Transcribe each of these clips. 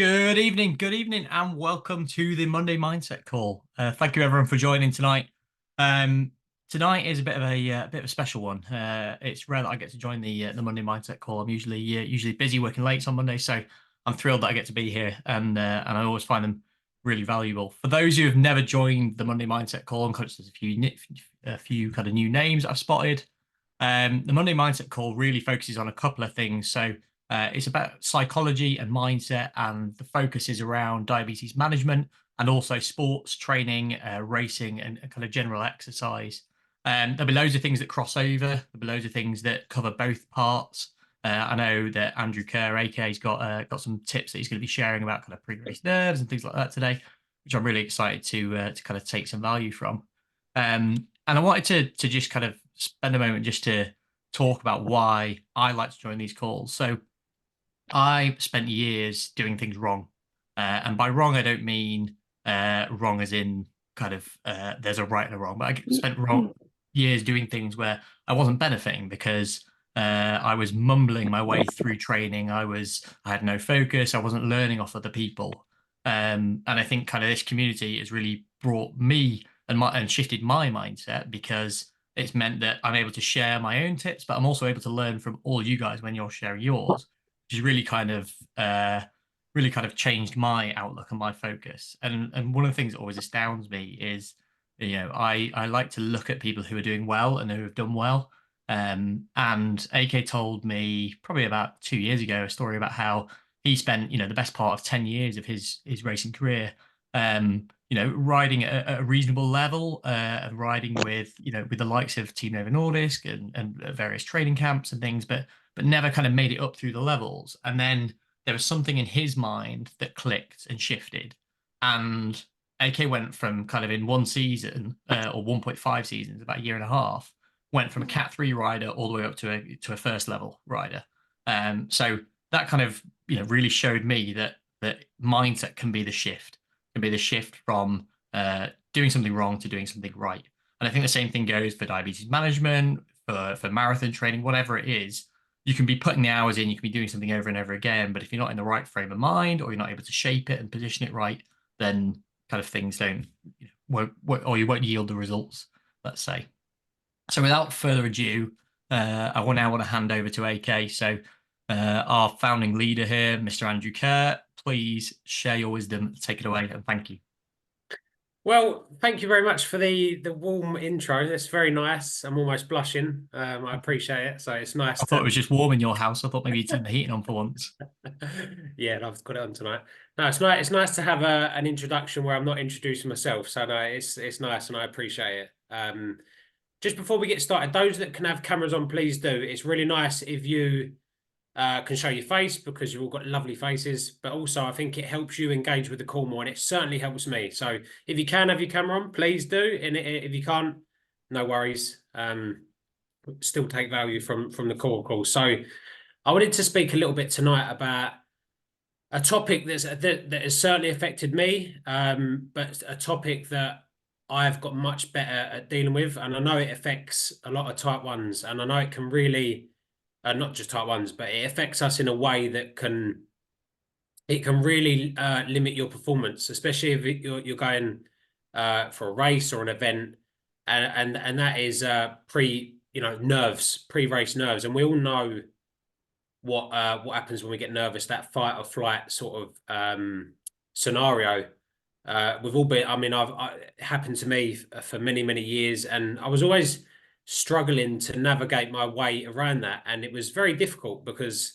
Good evening, and welcome to the Monday Mindset Call. Thank you everyone for joining tonight. Um, Tonight is a bit of a special one. It's rare that I get to join the Monday Mindset Call. I'm usually busy working late on Monday, so I'm thrilled that I get to be here, and I always find them really valuable. For those who have never joined the Monday Mindset Call, I'm conscious there's a few kind of new names I've spotted. The Monday Mindset Call really focuses on a couple of things. It's about psychology and mindset, and the focus is around diabetes management and also sports training, racing, and kind of general exercise. There'll be loads of things that cross over. There'll be loads of things that cover both parts. I know that Andrew Kerr, AK's got some tips that he's going to be sharing about kind of pre-race nerves and things like that today, which I'm really excited to kind of take some value from. And I wanted to just kind of spend a moment just to talk about why I like to join these calls. So I spent years doing things wrong. And by wrong, I don't mean wrong as in kind of there's a right and a wrong, but I spent years doing things where I wasn't benefiting because I was mumbling my way through training. I had no focus. I wasn't learning off other people. And I think kind of this community has really brought me and shifted my mindset because it's meant that I'm able to share my own tips, but I'm also able to learn from all you guys when you're sharing yours, which has really kind of changed my outlook and my focus. And one of the things that always astounds me is, I like to look at people who are doing well and who have done well. And AK told me probably about 2 years ago a story about how he spent, the best part of 10 years of his racing career, riding at a reasonable level, and riding with the likes of Team Novo Nordisk and various training camps and things, but never kind of made it up through the levels. And then there was something in his mind that clicked and shifted. And AK went from kind of in one season, or 1.5 seasons, about a year and a half, went from a Cat 3 rider all the way up to a first level rider. So that kind of really showed me that mindset can be the shift from doing something wrong to doing something right. And I think the same thing goes for diabetes management, for marathon training, whatever it is. You can be putting the hours in, you can be doing something over and over again, but if you're not in the right frame of mind or you're not able to shape it and position it right, then kind of things don't, or you won't yield the results, let's say. So without further ado, I now want to hand over to AK. So our founding leader here, Mr. Andrew Kerr, please share your wisdom, take it away, and thank you. Well, thank you very much for the warm intro. That's very nice. I'm almost blushing. I appreciate it. So it's nice I thought it was just warm in your house. I thought maybe you'd turn the heating on for once. Yeah, I've got it on tonight. No, it's nice. It's nice to have an introduction where I'm not introducing myself. So no, it's nice and I appreciate it. Just before we get started, those that can have cameras on, please do. It's really nice if you can show your face because you've all got lovely faces, but also I think it helps you engage with the call more, and it certainly helps me. So if you can have your camera on, please do. And if you can't, no worries. Still take value from the call. So I wanted to speak a little bit tonight about a topic that has certainly affected me, but a topic that I've got much better at dealing with, and I know it affects a lot of type ones, and I know it can really not just type ones, but it affects us in a way that can really limit your performance, especially if you're going for a race or an event, and that is pre-race nerves, and we all know what happens when we get nervous, that fight or flight sort of scenario. We've all been. I mean, it happened to me for many years, and I was always struggling to navigate my way around that, and it was very difficult because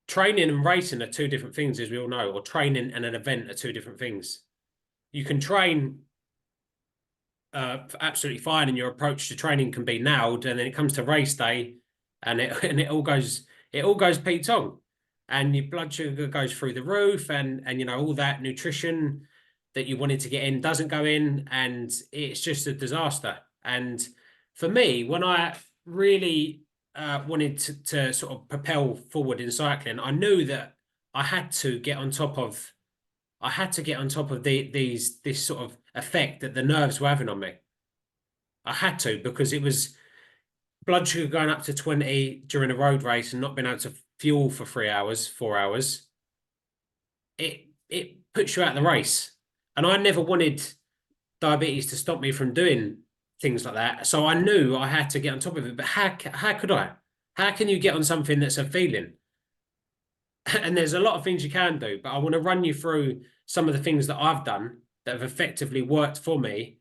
training and racing are two different things, as we all know, or training and an event are two different things. You can train absolutely fine, and your approach to training can be nailed, and then it comes to race day, and it all goes Pete Tong, and your blood sugar goes through the roof, and all that nutrition that you wanted to get in doesn't go in, and it's just a disaster. And for me, when I really wanted to sort of propel forward in cycling, I knew that I had to get on top of this sort of effect that the nerves were having on me. I had to, because it was blood sugar going up to 20 during a road race and not being able to fuel for 3 hours, 4 hours. it puts you out of the race. And I never wanted diabetes to stop me from doing things like that. So I knew I had to get on top of it. But how could I? How can you get on something that's a feeling? And there's a lot of things you can do, but I want to run you through some of the things that I've done that have effectively worked for me.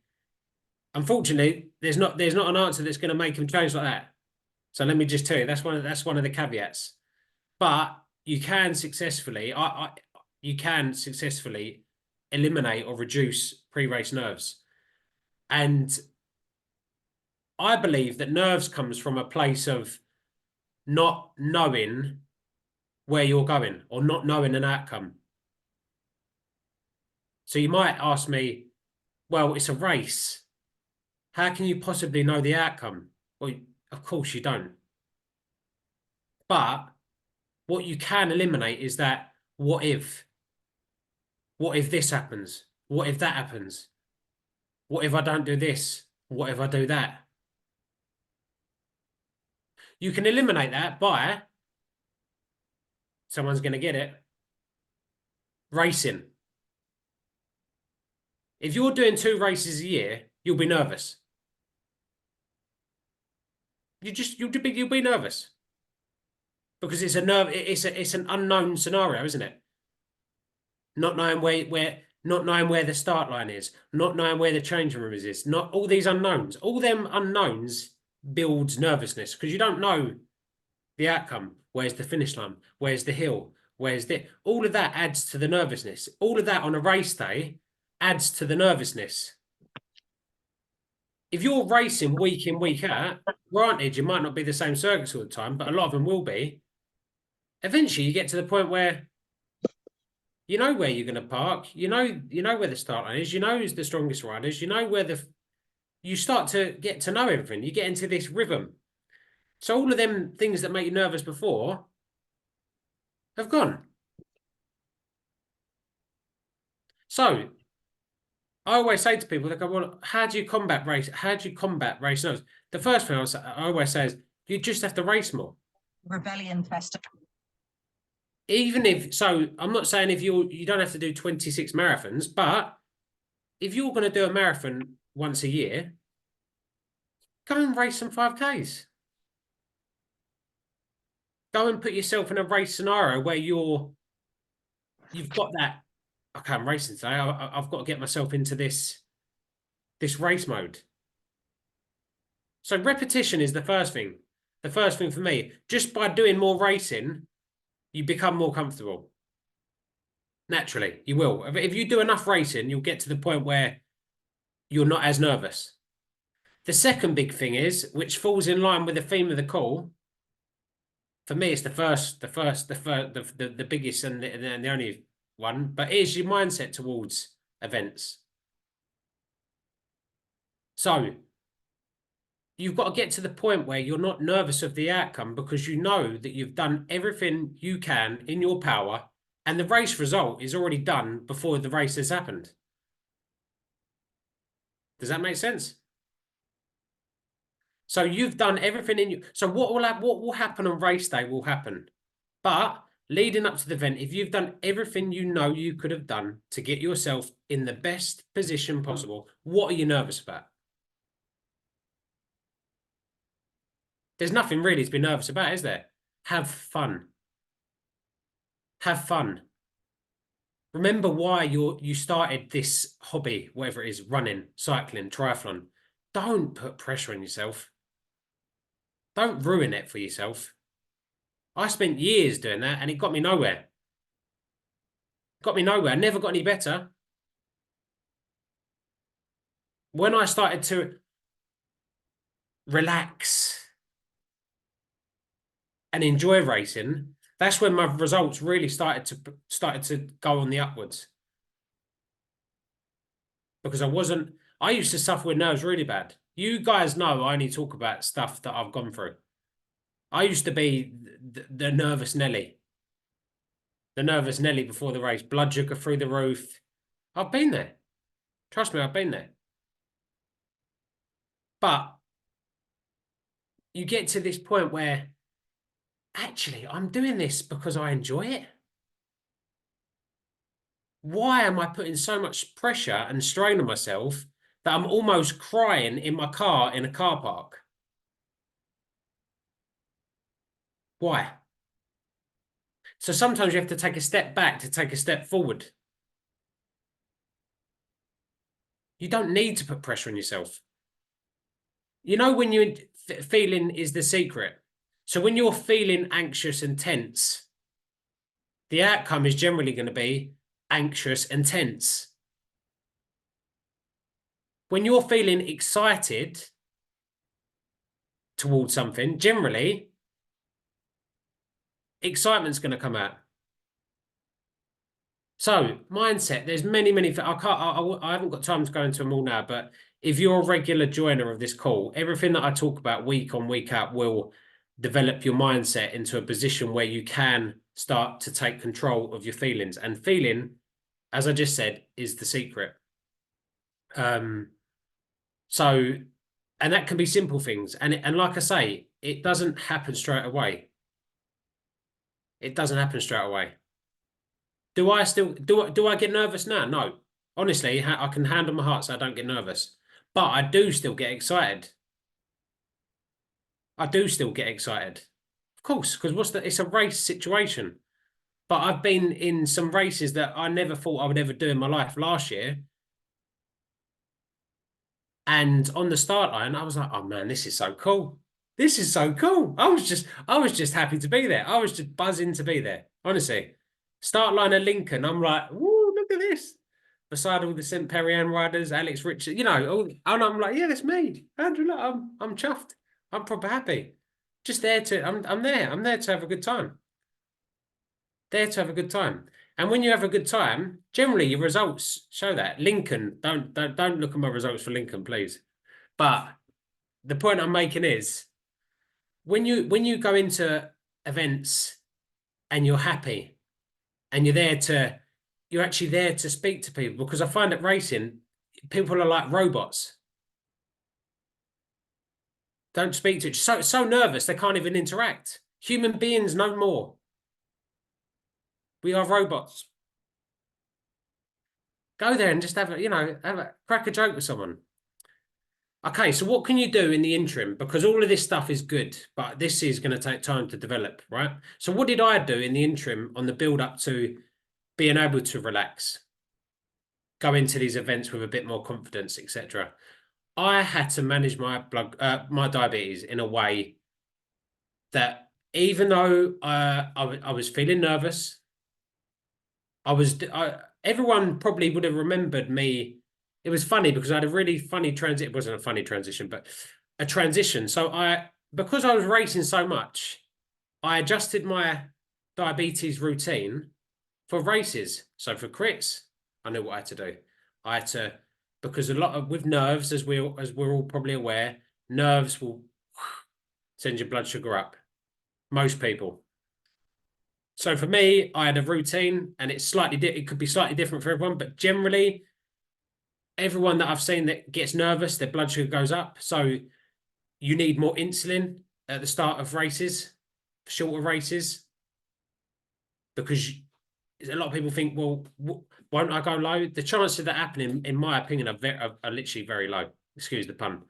Unfortunately, there's not an answer that's going to make them change like that. So let me just tell you, that's one of the caveats. But you can successfully, you can successfully eliminate or reduce pre-race nerves. And I believe that nerves comes from a place of not knowing where you're going or not knowing an outcome. So you might ask me, well, it's a race. How can you possibly know the outcome? Well, of course you don't. But what you can eliminate is that what if? What if this happens? What if that happens? What if I don't do this? What if I do that? You can eliminate that by, someone's going to get it, racing. If you're doing 2 races a year, you'll be nervous. You'll be nervous because it's an unknown scenario, isn't it? Not knowing not knowing where the start line is, not knowing where the changing room is, not all these unknowns. All them unknowns builds nervousness because you don't know the outcome. Where's the finish line? Where's the hill? Where's the all of that adds to the nervousness. All of that on a race day adds to the nervousness. If you're racing week in, week out, granted, you might not be the same circuits all the time, but a lot of them will be. Eventually, you get to the point where you know where you're going to park. You know where the start line is. You know who's the strongest riders. You know where you start to get to know everything. You get into this rhythm. So all of them things that make you nervous before have gone. So I always say to people, they go, well, how do you combat race? How do you combat race nerves? The first thing I always say is you just have to race more. Rebellion Festival. Even if, so I'm not saying if you don't have to do 26 marathons, but if you're going to do a marathon once a year, go and race some 5Ks. Go and put yourself in a race scenario where you've got that, okay, I'm racing today. I've got to get myself into this race mode. So repetition is the first thing. The first thing for me, just by doing more racing, you become more comfortable. Naturally, you will. If you do enough racing, you'll get to the point where you're not as nervous. The second big thing is, which falls in line with the theme of the call, for me, it's the biggest and the only one, but it is your mindset towards events. So you've got to get to the point where you're not nervous of the outcome because you know that you've done everything you can in your power and the race result is already done before the race has happened. Does that make sense? So you've done everything in you. So what will happen on race day will happen. But leading up to the event, if you've done everything you know you could have done to get yourself in the best position possible, what are you nervous about? There's nothing really to be nervous about, is there? Have fun. Have fun. Remember why you started this hobby, whatever it is, running, cycling, triathlon. Don't put pressure on yourself. Don't ruin it for yourself. I spent years doing that and it got me nowhere. Got me nowhere. Never got any better. When I started to relax and enjoy racing, that's when my results really started to go on the upwards. Because I used to suffer with nerves really bad. You guys know I only talk about stuff that I've gone through. I used to be the nervous Nelly. The nervous Nelly before the race, blood sugar through the roof. I've been there. Trust me, I've been there. But you get to this point where actually I'm doing this because I enjoy it. why am I putting so much pressure and strain on myself that I'm almost crying in my car in a car park? Why? So sometimes you have to take a step back to take a step forward. You don't need to put pressure on yourself. You know, when you feeling is the secret. So when you're feeling anxious and tense, the outcome is generally going to be anxious and tense. When you're feeling excited towards something, generally, excitement's going to come out. So mindset, there's many. I haven't got time to go into them all now, but if you're a regular joiner of this call, everything that I talk about week on, week out will develop your mindset into a position where you can start to take control of your feelings. And feeling, as I just said, is the secret. So, and that can be simple things. And like I say, it doesn't happen straight away. It doesn't happen straight away. Do I get nervous now? No. Honestly, I can hand on my heart so I don't get nervous. But I do still get excited. I do still get excited. Of course, because it's a race situation. But I've been in some races that I never thought I would ever do in my life last year. And on the start line, I was like, oh man, this is so cool. This is so cool. I was just happy to be there. I was just buzzing to be there. Honestly. Start line of Lincoln. I'm like, woo, look at this. Beside all the St. Perianne riders, Alex Richard, and I'm like, yeah, that's me. Andrew, look, I'm chuffed. I'm proper happy. Just there I'm there. I'm there to have a good time. There to have a good time. And when you have a good time, generally your results show that. Lincoln, don't look at my results for Lincoln, please. But the point I'm making is when you go into events and you're happy and you're actually there to speak to people, because I find at racing, people are like robots. Don't speak to each so nervous they can't even interact. Human beings no more. We are robots. Go there and just have a crack a joke with someone. Okay, so what can you do in the interim? Because all of this stuff is good, but this is going to take time to develop, right? So what did I do in the interim on the build up to being able to relax, go into these events with a bit more confidence, etc.? I had to manage my diabetes in a way that even though I was feeling nervous, everyone probably would have remembered me. It was funny because I had a really funny transition. It wasn't a funny transition, but a transition. So because I was racing so much, I adjusted my diabetes routine for races. So for crits, I knew what I had to do. I had to, because with nerves, as we're all probably aware, nerves will send your blood sugar up. Most people. So for me, I had a routine, and it could be slightly different for everyone, but generally, everyone that I've seen that gets nervous, their blood sugar goes up. So you need more insulin at the start of races, shorter races, because a lot of people think, well, won't I go low? The chances of that happening, in my opinion, are literally very low. Excuse the pun.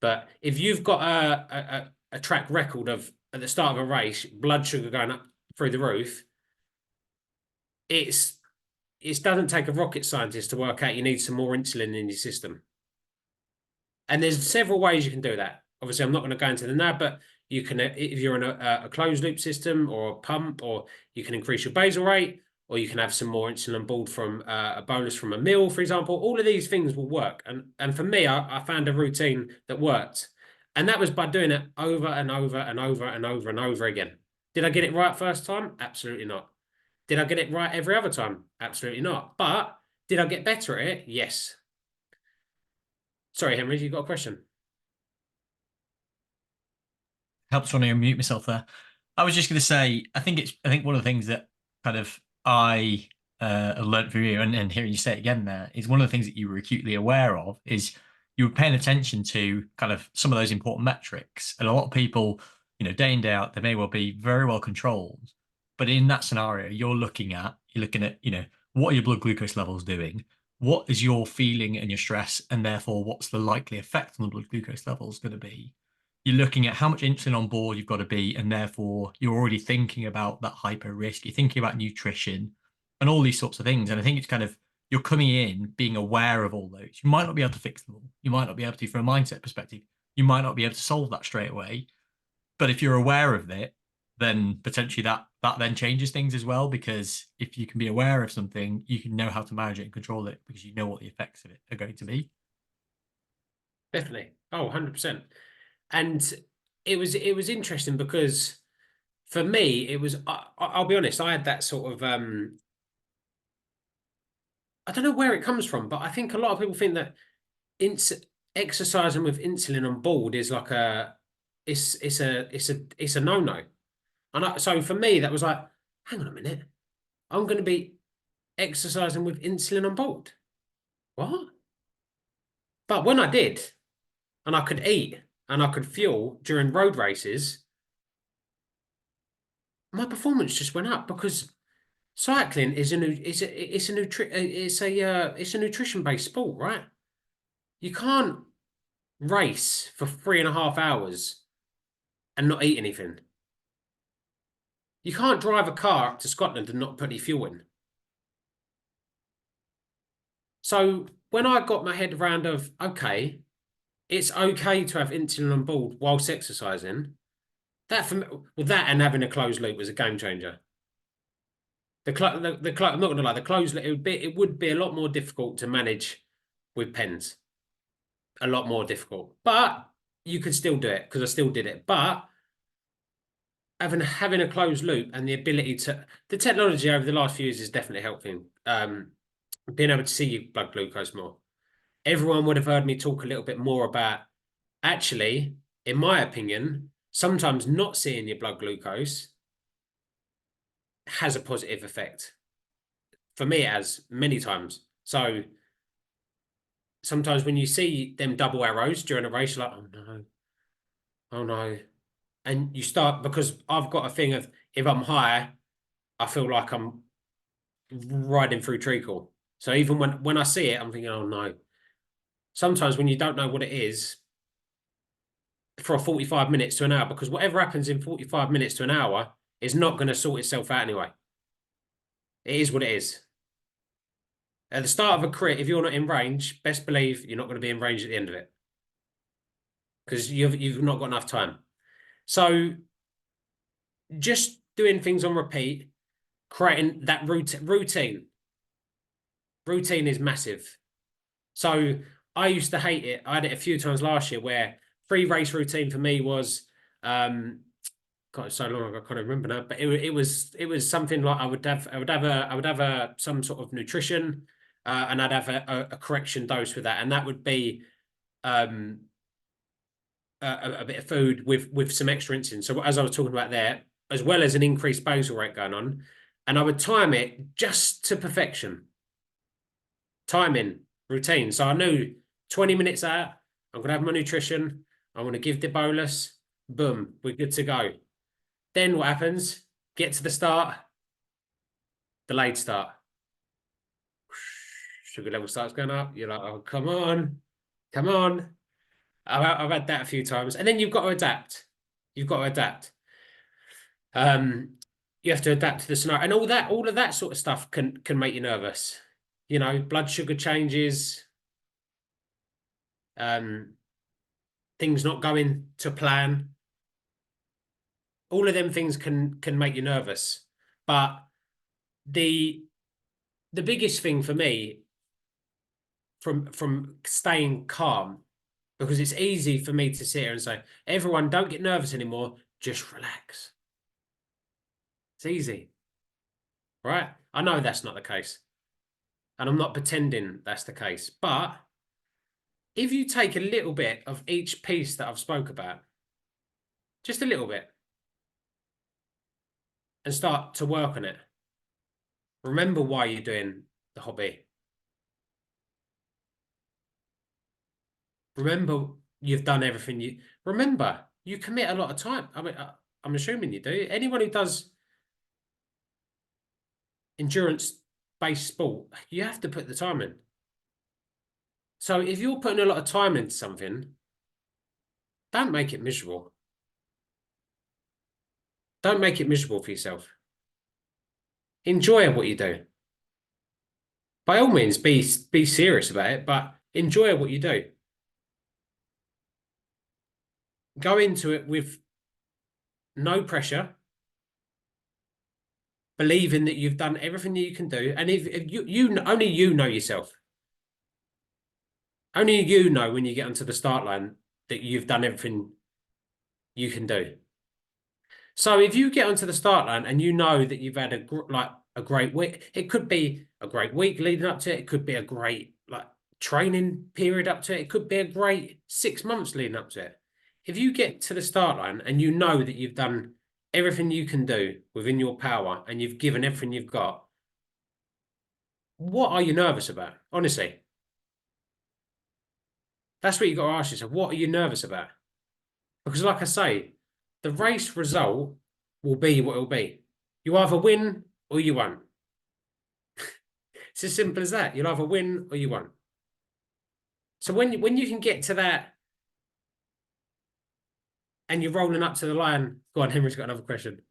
But if you've got a track record of at the start of a race, blood sugar going up through the roof, it doesn't take a rocket scientist to work out you need some more insulin in your system. And there's several ways you can do that. Obviously, I'm not going to go into them now, but you can, if you're in a closed loop system or a pump, or you can increase your basal rate, or you can have some more insulin balled from a bolus from a meal, for example. All of these things will work. And for me, I found a routine that worked. And that was by doing it over and over and over and over and over again. Did I get it right first time? Absolutely not. Did I get it right every other time? Absolutely not. But did I get better at it? Yes. Sorry, Henry, you got a question? Helps when I unmute myself there. I was just going to say, I think one of the things that kind of I learned from you, and hearing you say it again there, is one of the things that you were acutely aware of is you were paying attention to kind of some of those important metrics. And a lot of people, day in, day out, they may well be very well controlled, but in that scenario, you're looking at, what are your blood glucose levels doing? What is your feeling and your stress, and therefore what's the likely effect on the blood glucose levels going to be? You're looking at how much insulin on board you've got to be, and therefore you're already thinking about that hyper risk. You're thinking about nutrition and all these sorts of things. And I think it's kind of you're coming in being aware of all those. You might not be able to fix them all. You might not be able to, from a mindset perspective, you might not be able to solve that straight away. But if you're aware of it, then potentially that then changes things as well. Because if you can be aware of something, you can know how to manage it and control it because you know what the effects of it are going to be. Definitely. Oh, 100%. And it was interesting because for me, it was, I'll be honest, I had that sort of, I don't know where it comes from, but I think a lot of people think that exercising with insulin on board is like it's a no-no. And so for me, that was like, hang on a minute, I'm going to be exercising with insulin on board. What? But when I did, and I could eat and I could fuel during road races, my performance just went up because cycling is a nutrition based sport, right? You can't race for 3.5 hours and not eat anything. You can't drive a car up to Scotland and not put any fuel in. So when I got my head around of, okay, it's okay to have insulin on board whilst exercising, that for me, well, that and having a closed loop was a game changer. I'm not gonna lie, the closed loop, it would be a lot more difficult to manage with pens. A lot more difficult. But you could still do it because I still did it. But having a closed loop and the ability to the technology over the last few years is definitely helping. Being able to see your blood glucose more. Everyone would have heard me talk a little bit more about actually, in my opinion, sometimes not seeing your blood glucose has a positive effect. For me, it has many times. So sometimes when you see them double arrows during a race, you're like, oh no, oh no. And you start, because I've got a thing of if I'm high, I feel like I'm riding through treacle. So even when I see it, I'm thinking, oh no. Sometimes when you don't know what it is, for 45 minutes to an hour, because whatever happens in 45 minutes to an hour is not going to sort itself out anyway. It is what it is. At the start of a crit, if you're not in range, best believe you're not going to be in range at the end of it because you've not got enough time. So just doing things on repeat, creating that routine is massive. So I used to hate it. I had it a few times last year where pre-race routine for me was God, it's so long ago, I can't remember now. But it was something like I would have some sort of nutrition, and I'd have a correction dose with that, and that would be a bit of food with some extra insulin. So as I was talking about there, as well as an increased basal rate going on, and I would time it just to perfection. Timing routine. So I knew 20 minutes out, I'm gonna have my nutrition. I'm gonna give the bolus. Boom, we're good to go. Then what happens? Get to the start, delayed start. Sugar level starts going up. You're like, oh, come on, come on. I've had that a few times. And then you've got to adapt. You've got to adapt. You have to adapt to the scenario. And all of that sort of stuff can make you nervous. You know, blood sugar changes, things not going to plan. All of them things can make you nervous. But the biggest thing for me from staying calm, because it's easy for me to sit here and say, everyone, don't get nervous anymore, just relax. It's easy, right? I know that's not the case. And I'm not pretending that's the case. But if you take a little bit of each piece that I've spoke about, just a little bit, and start to work on it, remember why you're doing the hobby. Remember you've done everything you... Remember, you commit a lot of time. I mean, I'm assuming you do. Anyone who does endurance based sport, you have to put the time in. So if you're putting a lot of time into something, don't make it miserable. Don't make it miserable for yourself. Enjoy what you do. By all means, be serious about it, but enjoy what you do. Go into it with no pressure, believing that you've done everything that you can do. And if only you know yourself. Only you know when you get onto the start line that you've done everything you can do. So if you get onto the start line and you know that you've had a great week, it could be a great week leading up to it. It could be a great training period up to it. It could be a great 6 months leading up to it. If you get to the start line and you know that you've done everything you can do within your power and you've given everything you've got, what are you nervous about? Honestly, that's what you got to ask yourself. What are you nervous about? Because like I say, the race result will be what it will be. You either win or you won't. It's as simple as that. You'll either win or you won't. So when you can get to that and you're rolling up to the line, go on, Henry's got another question.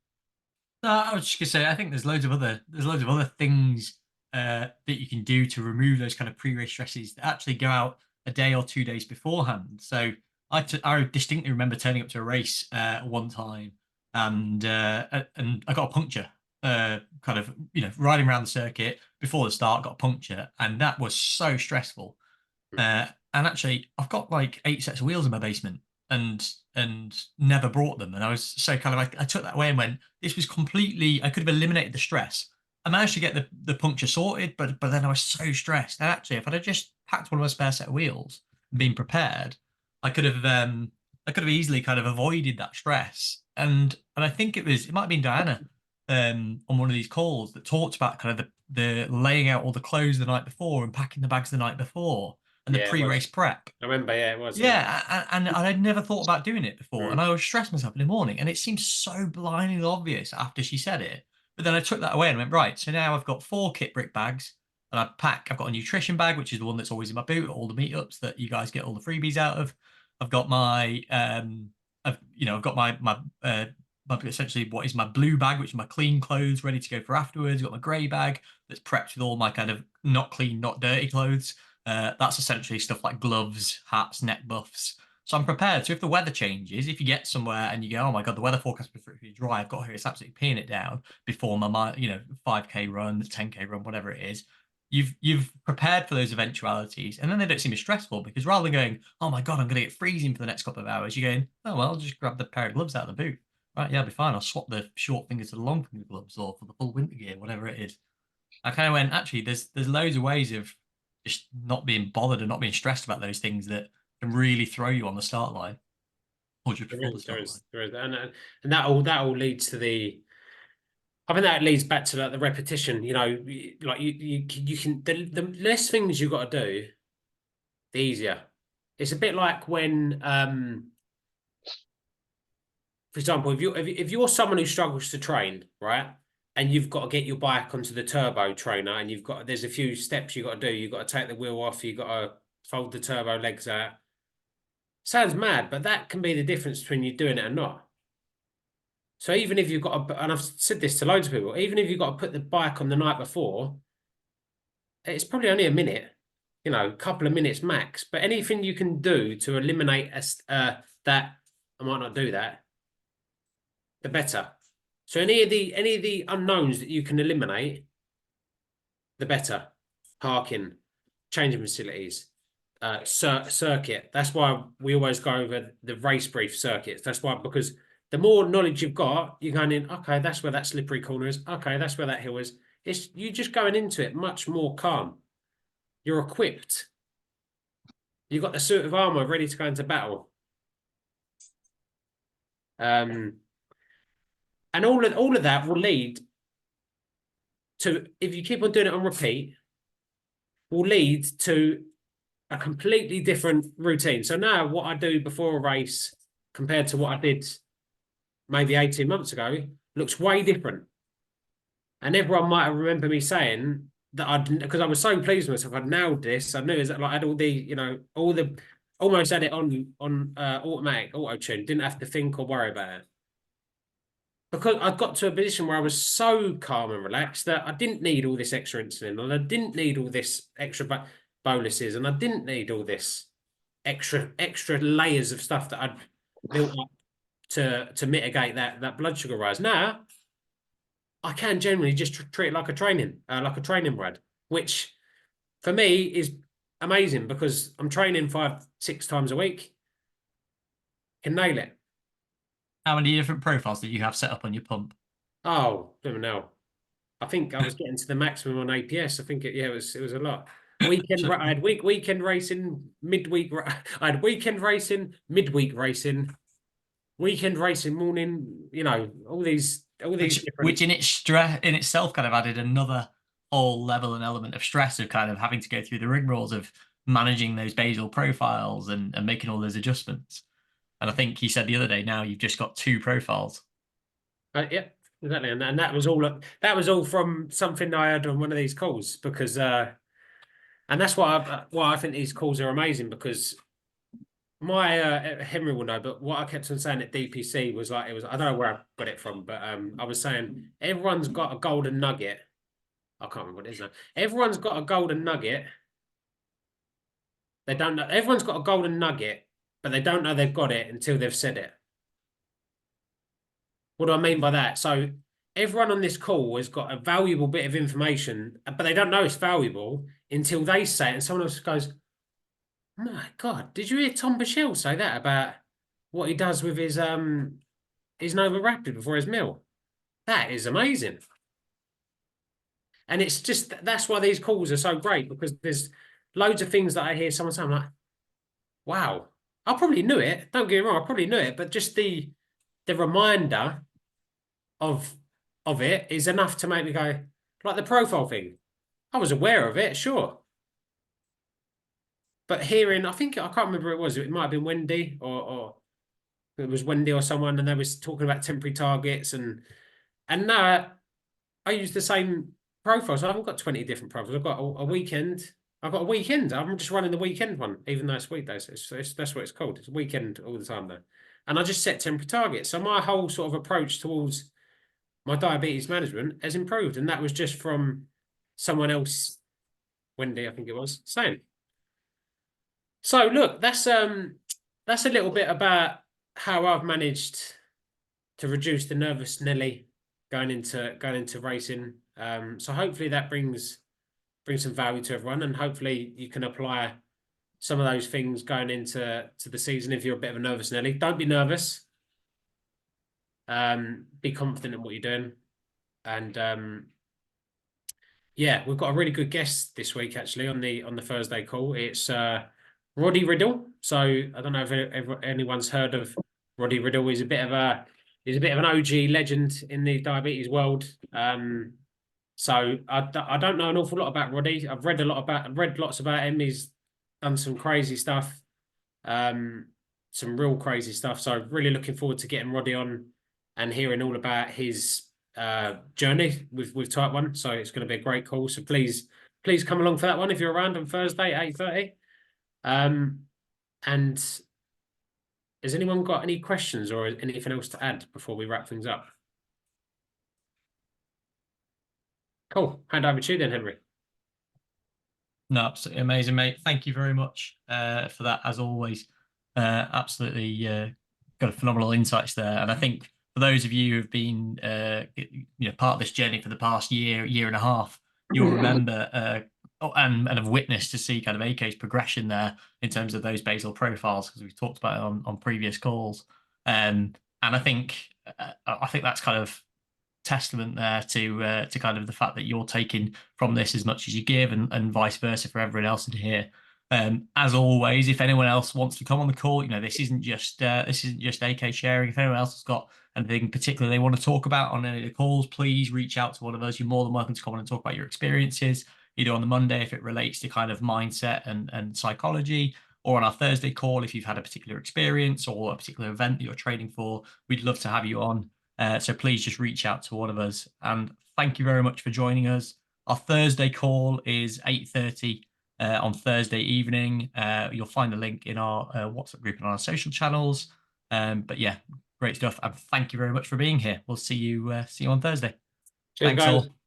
No, I was just gonna say, I think there's loads of other things that you can do to remove those kind of pre-race stresses that actually go out a day or 2 days beforehand. So I distinctly remember turning up to a race one time, and I got a puncture. Kind of riding around the circuit before the start, got a puncture, and that was so stressful. And actually, I've got like 8 sets of wheels in my basement, and never brought them. And I was so kind of like, I took that away and went, this was completely, I could have eliminated the stress. I managed to get the puncture sorted, but then I was so stressed. And actually, if I'd have just packed one of my spare set of wheels and been prepared, I could have easily kind of avoided that stress. And I think it might have been Diana on one of these calls that talked about kind of the laying out all the clothes the night before and packing the bags the night before and the pre-race prep. I remember, yeah, it was. Yeah, and I'd never thought about doing it before, and Mm. I was stressing myself in the morning, and it seemed so blindingly obvious after she said it. But then I took that away and went, right, so now I've got 4 kit brick bags, and I've got a nutrition bag, which is the one that's always in my boot at all the meetups that you guys get all the freebies out of. I've got my I've got my essentially what is my blue bag, which is my clean clothes ready to go for afterwards. I've got my grey bag that's prepped with all my kind of not clean, not dirty clothes. That's essentially stuff like gloves, hats, neck buffs. So I'm prepared. So if the weather changes, if you get somewhere and you go, oh my God, the weather forecast is pretty dry, I've got here, it's absolutely peeing it down before my 5K run, 10K run, whatever it is. You've prepared for those eventualities, and then they don't seem as stressful because rather than going, oh my God, I'm going to get freezing for the next couple of hours, you're going, oh well, I'll just grab the pair of gloves out of the boot. Right, yeah, I'll be fine. I'll swap the short fingers to the long finger gloves or for the full winter gear, whatever it is. I kind of went, actually, there's loads of ways of just not being bothered and not being stressed about those things that can really throw you on the start line or just before the start line. There is, and that all leads to I think that leads back to the repetition. Like you can the less things you got to do, the easier. It's a bit like when, for example, if you're someone who struggles to train, right, and you've got to get your bike onto the turbo trainer, and there's a few steps you got to do. You've got to take the wheel off. You've got to fold the turbo legs out. Sounds mad, but that can be the difference between you doing it and not. So even if you've got and I've said this to loads of people, even if you've got to put the bike on the night before, it's probably only a minute, a couple of minutes max. But anything you can do to eliminate that, I might not do that, the better. So any of the unknowns that you can eliminate, the better. Parking, changing facilities, circuit. That's why we always go over the race brief circuits. That's why, because the more knowledge you've got, you're going in, okay, that's where that slippery corner is. Okay, that's where that hill is. It's you just going into it much more calm. You're equipped. You've got the suit of armor ready to go into battle. And all of that will lead to, if you keep on doing it on repeat, will lead to a completely different routine. So now what I do before a race compared to what I did maybe 18 months ago looks way different. And everyone might remember me saying, because I was so pleased with myself, I'd nailed this. I knew it was like I had all the, almost had it on automatic auto tune. Didn't have to think or worry about it because I got to a position where I was so calm and relaxed that I didn't need all this extra insulin, and I didn't need all this extra boluses, and I didn't need all this extra layers of stuff that I'd built up to mitigate that blood sugar rise. Now I can generally just treat it like a training ride, which for me is amazing because I'm training 5-6 times a week. Can nail it. How many different profiles that you have set up on your pump? Oh, don't know. I think I was getting to the maximum on APS. I think it was a lot. I had weekend racing, midweek. I had weekend racing, midweek racing, weekend racing, morning. All these different. Which in itself kind of added another whole level and element of stress of kind of having to go through the rigmaroles of managing those basal profiles and making all those adjustments. And I think you said the other day now you've just got 2 profiles. Yeah, exactly, and that was all from something I had on one of these calls because and that's why I think these calls are amazing because my Henry will know, but what I kept on saying at DPC was like I don't know where I got it from, but I was saying everyone's got a golden nugget. I can't remember what it is now. Everyone's got a golden nugget. They don't know. Everyone's got a golden nugget, but they don't know they've got it until they've said it. What do I mean by that? So everyone on this call has got a valuable bit of information, but they don't know it's valuable until they say it, and someone else goes, "My God, did you hear Tom Bichelle say that about what he does with his Nova Rapid before his meal? That is amazing." And it's just that's why these calls are so great because there's loads of things that I hear someone say, I'm like, "Wow, I probably knew it. Don't get me wrong, I probably knew it, but just the reminder of it is enough to make me go, like the profile thing. I was aware of it, sure. But hearing, I can't remember who it was. It might have been Wendy or it was Wendy or someone, and they was talking about temporary targets and now I use the same profile. So I haven't got 20 different profiles. I've got a weekend. I've got a weekend. I'm just running the weekend one, even though it's weekdays. That's what it's called. It's a weekend all the time though. And I just set temporary targets. So my whole sort of approach towards my diabetes management has improved. And that was just from someone else, Wendy, I think it was, saying. So look, that's a little bit about how I've managed to reduce the nervous Nelly going into racing. So hopefully that brings some value to everyone, and hopefully you can apply some of those things going into the season. If you're a bit of a nervous Nelly, don't be nervous. Be confident in what you're doing, and yeah, we've got a really good guest this week actually on the Thursday call. It's Roddy Riddle. So I don't know if anyone's heard of Roddy Riddle. He's a bit of an OG legend in the diabetes world. So I don't know an awful lot about Roddy. I've read lots about him. He's done some crazy stuff, some real crazy stuff. So really looking forward to getting Roddy on and hearing all about his journey with type 1. So it's going to be a great call. So please come along for that one if you're around on Thursday at 8:30. And has anyone got any questions or anything else to add before we wrap things up? Cool. Hand over to you then, Henry. No, absolutely amazing, mate. Thank you very much for that, as always. Absolutely got a phenomenal insights there. And I think for those of you who've been part of this journey for the past year and a half, you'll remember and have witnessed to see kind of AK's progression there in terms of those basal profiles, because we've talked about it on previous calls. And I think that's kind of testament there to kind of the fact that you're taking from this as much as you give, and vice versa for everyone else in here. As always, if anyone else wants to come on the call, this isn't just AK sharing. If anyone else has got anything particular they want to talk about on any of the calls, please reach out to one of us. You're more than welcome to come on and talk about your experiences, either on the Monday if it relates to kind of mindset and psychology, or on our Thursday call if you've had a particular experience or a particular event that you're training for. We'd love to have you on. So please just reach out to one of us. And thank you very much for joining us. Our Thursday call is 8:30 on Thursday evening. You'll find the link in our WhatsApp group and on our social channels. But yeah, great stuff. And thank you very much for being here. We'll see you on Thursday. Cheers, Thanks guys. all.